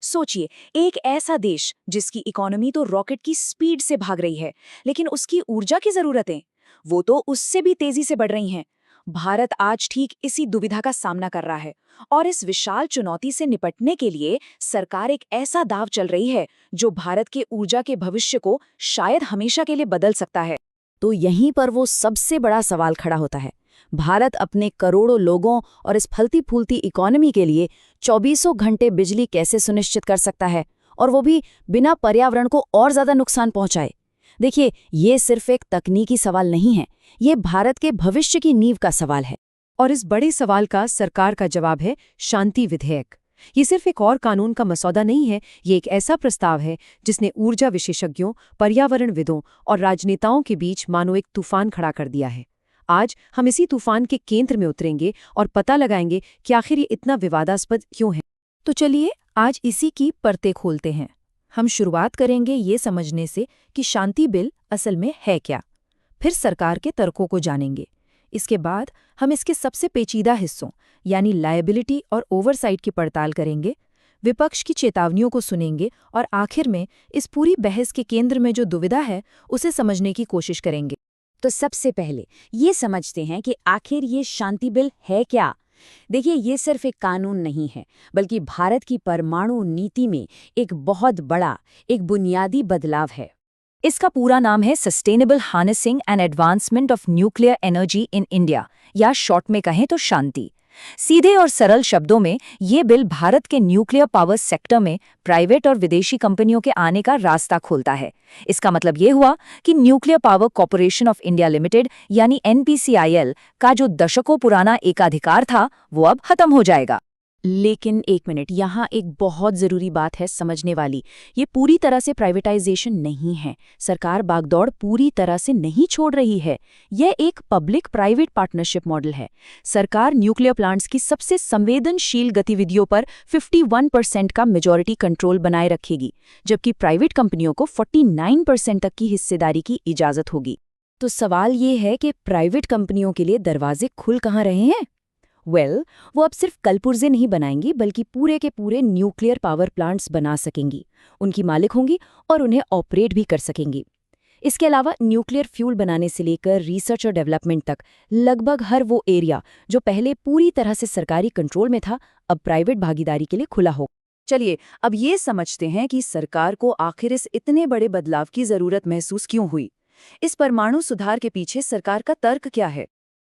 सोचिए, एक ऐसा देश जिसकी इकोनॉमी तो रॉकेट की स्पीड से भाग रही है, लेकिन उसकी ऊर्जा की जरूरतें वो तो उससे भी तेजी से बढ़ रही हैं। भारत आज ठीक इसी दुविधा का सामना कर रहा है, और इस विशाल चुनौती से निपटने के लिए सरकार एक ऐसा दाव चल रही है जो भारत के ऊर्जा के भविष्य को शायद हमेशा के लिए बदल सकता है। तो यहीं पर वो सबसे बड़ा सवाल खड़ा होता है। भारत अपने करोड़ों लोगों और इस फलती फूलती इकोनॉमी के लिए 24 घंटे बिजली कैसे सुनिश्चित कर सकता है, और वो भी बिना पर्यावरण को और ज्यादा नुकसान पहुंचाए। देखिए, ये सिर्फ एक तकनीकी सवाल नहीं है, ये भारत के भविष्य की नींव का सवाल है। और इस बड़े सवाल का सरकार का जवाब है शांति विधेयक। ये सिर्फ एक और कानून का मसौदा नहीं है, ये एक ऐसा प्रस्ताव है जिसने ऊर्जा विशेषज्ञों, पर्यावरणविदों और राजनेताओं के बीच मानो एक तूफान खड़ा कर दिया है। आज हम इसी तूफान के केंद्र में उतरेंगे और पता लगाएंगे कि आखिर ये इतना विवादास्पद क्यों है। तो चलिए आज इसी की परतें खोलते हैं। हम शुरुआत करेंगे ये समझने से कि शांति बिल असल में है क्या, फिर सरकार के तर्कों को जानेंगे। इसके बाद हम इसके सबसे पेचीदा हिस्सों यानी लायबिलिटी और ओवरसाइट की पड़ताल करेंगे, विपक्ष की चेतावनियों को सुनेंगे और आखिर में इस पूरी बहस के केंद्र में जो दुविधा है उसे समझने की कोशिश करेंगे। तो सबसे पहले ये समझते हैं कि आखिर ये शांति बिल है क्या। देखिए, ये सिर्फ एक कानून नहीं है, बल्कि भारत की परमाणु नीति में एक बहुत बड़ा, एक बुनियादी बदलाव है। इसका पूरा नाम है sustainable harnessing and advancement of nuclear energy in India, या शॉर्ट में कहें तो शांति। सीधे और सरल शब्दों में ये बिल भारत के न्यूक्लियर पावर सेक्टर में प्राइवेट और विदेशी कंपनियों के आने का रास्ता खोलता है। इसका मतलब ये हुआ कि nuclear power corporation of India limited यानी NPCIL का जो दशकों पुराना एकाधिकार था वो अब खत्म हो जाएगा। लेकिन एक मिनट, यहाँ एक बहुत जरूरी बात है समझने वाली। ये पूरी तरह से प्राइवेटाइजेशन नहीं है। सरकार बागदौड़ पूरी तरह से नहीं छोड़ रही है। यह एक पब्लिक प्राइवेट पार्टनरशिप मॉडल है। सरकार न्यूक्लियर प्लांट्स की सबसे संवेदनशील गतिविधियों पर 51% का मेजॉरिटी कंट्रोल बनाए रखेगी, जबकि प्राइवेट कंपनियों को 49% तक की हिस्सेदारी की इजाजत होगी। तो सवाल ये है कि प्राइवेट कंपनियों के लिए दरवाजे खुल कहाँ रहे हैं? वो अब सिर्फ कलपुर्जे नहीं बनाएंगी, बल्कि पूरे के पूरे न्यूक्लियर पावर प्लांट्स बना सकेंगी, उनकी मालिक होंगी और उन्हें ऑपरेट भी कर सकेंगी। इसके अलावा न्यूक्लियर फ्यूल बनाने से लेकर रिसर्च और डेवलपमेंट तक लगभग हर वो एरिया जो पहले पूरी तरह से सरकारी कंट्रोल में था, अब प्राइवेट भागीदारी के लिए खुला हो। चलिए, अब ये समझते हैं कि सरकार को आखिर इस इतने बड़े बदलाव की जरूरत महसूस क्यों हुई। इस परमाणु सुधार के पीछे सरकार का तर्क क्या है?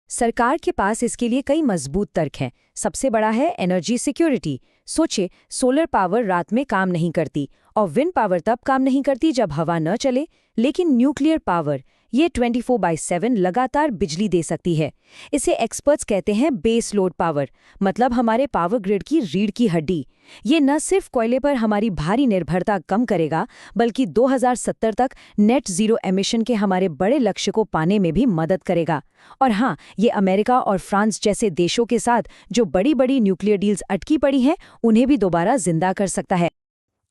सरकार के पास इसके लिए कई मजबूत तर्क हैं। सबसे बड़ा है एनर्जी सिक्योरिटी। सोचे, सोलर पावर रात में काम नहीं करती और विंड पावर तब काम नहीं करती जब हवा न चले, लेकिन न्यूक्लियर पावर ये 24/7 लगातार बिजली दे सकती है। इसे एक्सपर्ट्स कहते हैं बेस लोड पावर, मतलब हमारे पावर ग्रिड की रीढ़ की हड्डी। ये न सिर्फ कोयले पर हमारी भारी निर्भरता कम करेगा, बल्कि 2070 तक नेट जीरो एमिशन के हमारे बड़े लक्ष्य को पाने में भी मदद करेगा। और हाँ, ये अमेरिका और फ्रांस जैसे देशों के साथ जो बड़ी बड़ी न्यूक्लियर डील्स अटकी पड़ी हैं, उन्हें भी दोबारा जिंदा कर सकता है।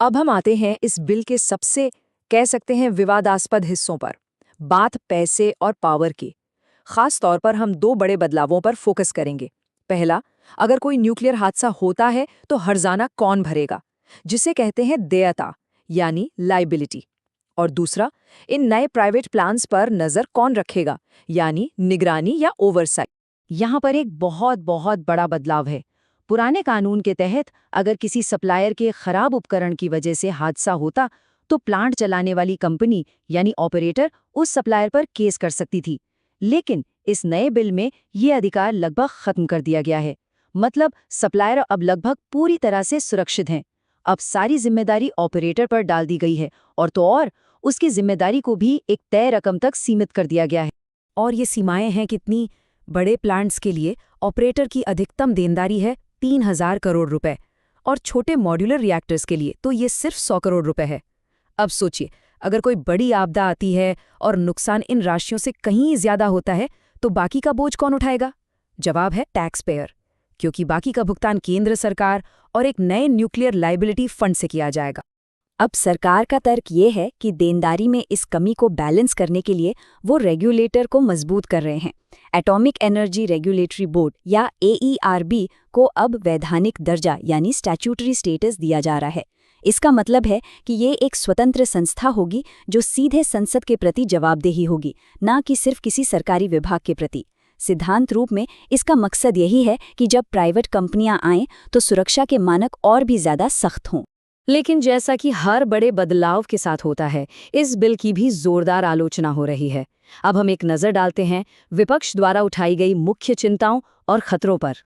अब हम आते हैं इस बिल के सबसे, कह सकते हैं, विवादास्पद हिस्सों पर। बात पैसे और पावर की। खास तौर पर हम दो बड़े बदलावों पर फोकस करेंगे। पहला, अगर कोई न्यूक्लियर हादसा होता है तो हर्जाना कौन भरेगा, जिसे कहते हैं देयता यानी लाइबिलिटी। और दूसरा, इन नए प्राइवेट प्लान्स पर नजर कौन रखेगा, यानी निगरानी या ओवरसाइट। यहाँ पर एक बहुत बहुत बड़ा बदलाव है। पुराने कानून के तहत अगर किसी सप्लायर के खराब उपकरण की वजह से हादसा होता तो प्लांट चलाने वाली कंपनी यानी ऑपरेटर उस सप्लायर पर केस कर सकती थी। लेकिन इस नए बिल में ये अधिकार लगभग खत्म कर दिया गया है। मतलब सप्लायर अब लगभग पूरी तरह से सुरक्षित हैं। अब सारी जिम्मेदारी ऑपरेटर पर डाल दी गई है, और तो और उसकी जिम्मेदारी को भी एक तय रकम तक सीमित कर दिया गया है। और ये सीमाएं हैं कितनी? बड़े प्लांट्स के लिए ऑपरेटर की अधिकतम देनदारी है 3000 करोड़ रुपए, और छोटे मॉड्यूलर रिएक्टर्स के लिए तो ये सिर्फ 100 करोड़ रुपए है। अब सोचिए, अगर कोई बड़ी आपदा आती है और नुकसान इन राशियों से कहीं ज्यादा होता है, तो बाकी का बोझ कौन उठाएगा? जवाब है टैक्स पेयर, क्योंकि बाकी का भुगतान केंद्र सरकार और एक नए न्यूक्लियर लाइबिलिटी फंड से किया जाएगा। अब सरकार का तर्क ये है कि देनदारी में इस कमी को बैलेंस करने के लिए वो रेगुलेटर को मजबूत कर रहे हैं। एटॉमिक एनर्जी रेगुलेटरी बोर्ड या AERB को अब वैधानिक दर्जा यानी स्टैट्यूटरी स्टेटस दिया जा रहा है। इसका मतलब है कि ये एक स्वतंत्र संस्था होगी जो सीधे संसद के प्रति जवाबदेही होगी, ना कि सिर्फ किसी सरकारी विभाग के प्रति। सिद्धांत रूप में इसका मकसद यही है कि जब प्राइवेट कंपनियां आएं तो सुरक्षा के मानक और भी ज्यादा सख्त हों। लेकिन जैसा कि हर बड़े बदलाव के साथ होता है, इस बिल की भी जोरदार आलोचना हो रही है। अब हम एक नज़र डालते हैं विपक्ष द्वारा उठाई गई मुख्य चिंताओं और खतरों पर।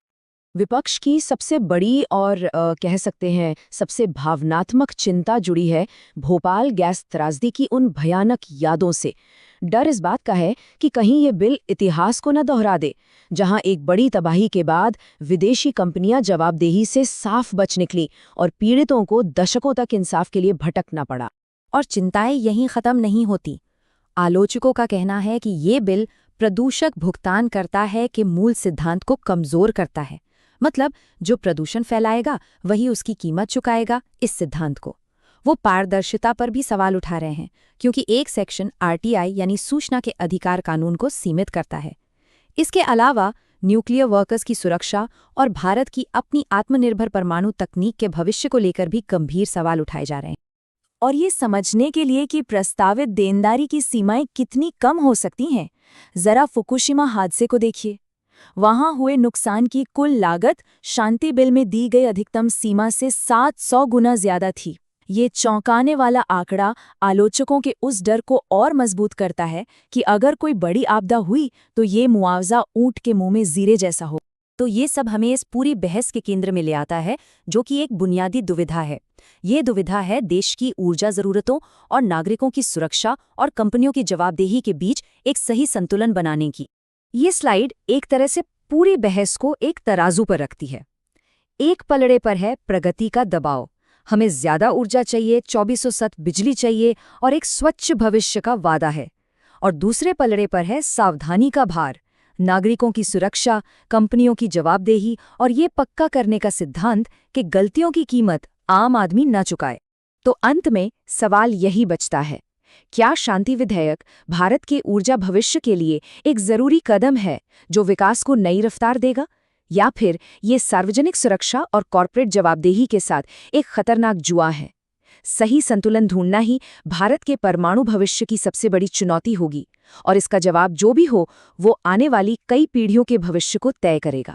विपक्ष की सबसे बड़ी और कह सकते हैं सबसे भावनात्मक चिंता जुड़ी है भोपाल गैस त्रासदी की उन भयानक यादों से। डर इस बात का है कि कहीं ये बिल इतिहास को न दोहरा दे, जहां एक बड़ी तबाही के बाद विदेशी कंपनियां जवाबदेही से साफ बच निकली और पीड़ितों को दशकों तक इंसाफ के लिए भटकना पड़ा। और चिंताएं यहीं खत्म नहीं होती। आलोचकों का कहना है कि ये बिल प्रदूषक भुगतान करता है के मूल सिद्धांत को कमजोर करता है। मतलब जो प्रदूषण फैलाएगा वही उसकी कीमत चुकाएगा, इस सिद्धांत को। वो पारदर्शिता पर भी सवाल उठा रहे हैं, क्योंकि एक सेक्शन आरटीआई यानी सूचना के अधिकार कानून को सीमित करता है। इसके अलावा न्यूक्लियर वर्कर्स की सुरक्षा और भारत की अपनी आत्मनिर्भर परमाणु तकनीक के भविष्य को लेकर भी गंभीर सवाल उठाए जा रहे हैं। और ये समझने के लिए कि प्रस्तावित देनदारी की सीमाएं कितनी कम हो सकती हैं, जरा फुकुशिमा हादसे को देखिए। वहां हुए नुकसान की कुल लागत शांति बिल में दी गई अधिकतम सीमा से 700 गुना ज्यादा थी। ये चौंकाने वाला आंकड़ा आलोचकों के उस डर को और मजबूत करता है कि अगर कोई बड़ी आपदा हुई तो ये मुआवजा ऊंट के मुंह में जीरे जैसा हो। तो ये सब हमें इस पूरी बहस के केंद्र में ले आता है, जो कि एक बुनियादी दुविधा है। ये दुविधा है देश की ऊर्जा जरूरतों और नागरिकों की सुरक्षा और कंपनियों की जवाबदेही के बीच एक सही संतुलन बनाने की। ये स्लाइड एक तरह से पूरी बहस को एक तराजू पर रखती है। एक पलड़े पर है प्रगति का दबाव, हमें ज्यादा ऊर्जा चाहिए, 24/7 बिजली चाहिए और एक स्वच्छ भविष्य का वादा है। और दूसरे पलड़े पर है सावधानी का भार, नागरिकों की सुरक्षा, कंपनियों की जवाबदेही और ये पक्का करने का सिद्धांत कि गलतियों की कीमत आम आदमी न चुकाए। तो अंत में सवाल यही बचता है, क्या शांति विधेयक भारत के ऊर्जा भविष्य के लिए एक जरूरी कदम है जो विकास को नई रफ्तार देगा, या फिर ये सार्वजनिक सुरक्षा और कॉर्पोरेट जवाबदेही के साथ एक खतरनाक जुआ है? सही संतुलन ढूंढना ही भारत के परमाणु भविष्य की सबसे बड़ी चुनौती होगी, और इसका जवाब जो भी हो वो आने वाली कई पीढ़ियों के भविष्य को तय करेगा।